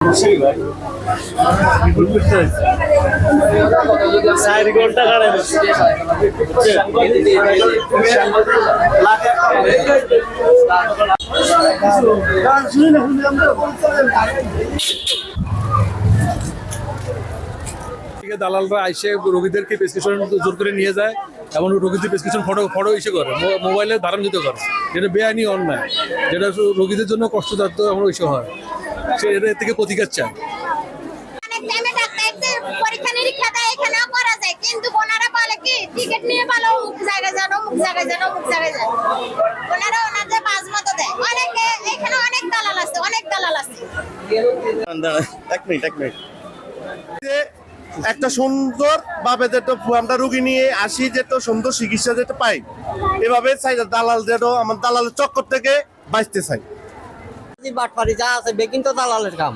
ঘন্টা দালালরা আইসে রোগীদেরকে প্রেসক্রিপশন জোর করে নিয়ে যায় এবং রোগীদের প্রেসক্রিপশন ফটো ইস্যু করে, মোবাইলে ধারণযোগ্য করে, যেটা বেআইনি অন্যায়, যেটা রোগীদের জন্য কষ্টদায়ক এবং ইস্যু হয়। সে এর থেকে প্রতিকার চায়। পরীক্ষা নিরীক্ষা দেয় এখানেও করা যায়, কিন্তু ওনারা বলে কি টিকিট নিয়ে ভালো অমুক জায়গায় যান, অমুক জায়গায় যান, অমুক জায়গায় যান। ওনারা ওনাদের বাজ মতো দেয়। অনেকে এখানে অনেক দালাল আছে, অনেক দালাল আছে। এক মিনিট একটা সুন্দর ভাবে যেটা আমরা রুগী নিয়ে আসি, যেটা সুন্দর চিকিৎসা যেটা পাই, এভাবে চাই দালাল যেটা আমার দালালের চক্কর থেকে বাঁচতে চাই। বাটপারি যা আছে বেকিং তো দালালের কাম।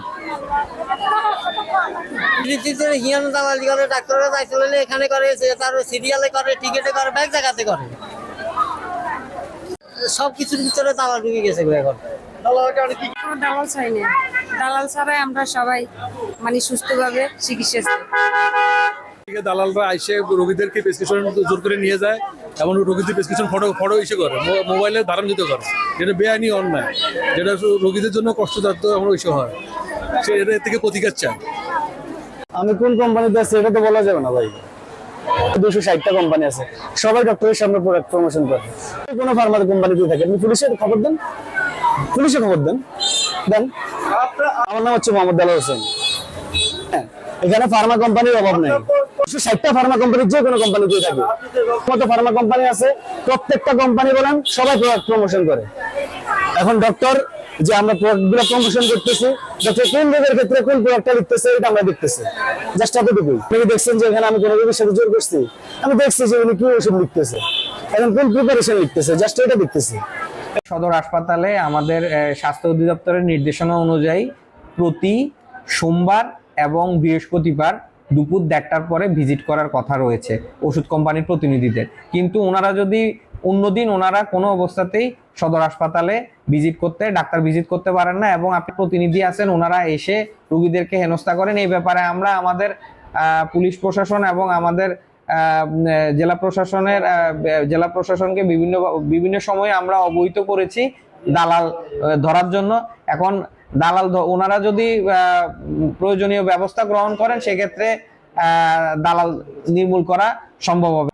হিয়ান দালালি করে, ডাক্তাররা যাইতে হলে এখানে করে, তার সিরিয়ালে করে, টিকেটে করে, ব্যাগ জায়গাতে করে, সবকিছুর ভিতরে দালাল ঢুকে গেছে এখন। দালাল চাই না, দালাল ছাড়াই আমরা সবাই মানে সুস্থভাবে চিকিৎসা চাই। দালালরা আইসে রোগীদেরকে প্রেসক্রিপশন জোর করে নিয়ে যায় এবং রোগীদের প্রেসক্রিপশন ফটো ইস্যু করে, মোবাইলে ধারণযোগ্য করে, যেটা বেআইনি অন্যায়, যেটা রোগীদের জন্য কষ্টদায়ক এবং ইস্যু হয়। সে এর থেকে প্রতিকার চায়। আমি কোন কোম্পানিতে আছি এটা তো বলা যাবে না ভাই। 260টা কোম্পানি আছে, সবাই ডক্টরের সামনে প্রোডাক্ট প্রমোশন করে। কোনো ফার্মার কোম্পানিতে থাকে, আপনি পুলিশের খবর দেন, পুলিশে খবর দেন। আমার নাম হচ্ছে মোহাম্মদ দেলাওয়ার হোসেন। এখানে ফার্মা কোম্পানির অভাব নেই। 260টা ফার্মা কোম্পানি যে কোনো কোম্পানিতে থাকে, কত ফার্মা কোম্পানি আছে, প্রত্যেকটা কোম্পানি বলেন সবাই প্রোডাক্ট প্রমোশন করে। এখন ডক্টর যে আমরা প্রোডাক্টগুলো প্রমোশন করতেছি, ডক্টর কোন রোগের ক্ষেত্রে কোন প্রোডাক্টটা লিখতেছে এটা আমরা দেখতেছি, জাস্ট এতটুকুই। আপনি দেখছেন যে এখানে আমি কোনো রোগীর সাথে জোর করছি, আমি দেখছি যে উনি কি ওষুধ লিখতেছে, এখন কোন প্রিপারেশন লিখতেছে, জাস্ট এটা দেখতেছি। সদর হাসপাতালে আমাদের স্বাস্থ্য অধিদপ্তরের নির্দেশনা অনুযায়ী প্রতি সোমবার এবং বৃহস্পতিবার দুপুর 1টার পরে ভিজিট করার কথা রয়েছে ওষুধ কোম্পানির প্রতিনিধিদের। কিন্তু ওনারা যদি অন্যদিন ওনারা কোনো অবস্থাতেই সদর হাসপাতালে ডাক্তার ভিজিট করতে পারেন না, এবং আপনি প্রতিনিধি আছেন, ওনারা এসে রোগীদেরকে হেনস্থা করেন। এই ব্যাপারে আমরা আমাদের পুলিশ প্রশাসন এবং আমাদের জেলা প্রশাসনকে বিভিন্ন সময়ে আমরা অবহিত করেছি দালাল ধরার জন্য। এখন ওনারা যদি প্রয়োজনীয় ব্যবস্থা গ্রহণ করেন, সেক্ষেত্রে দালাল নির্মূল করা সম্ভব হবে।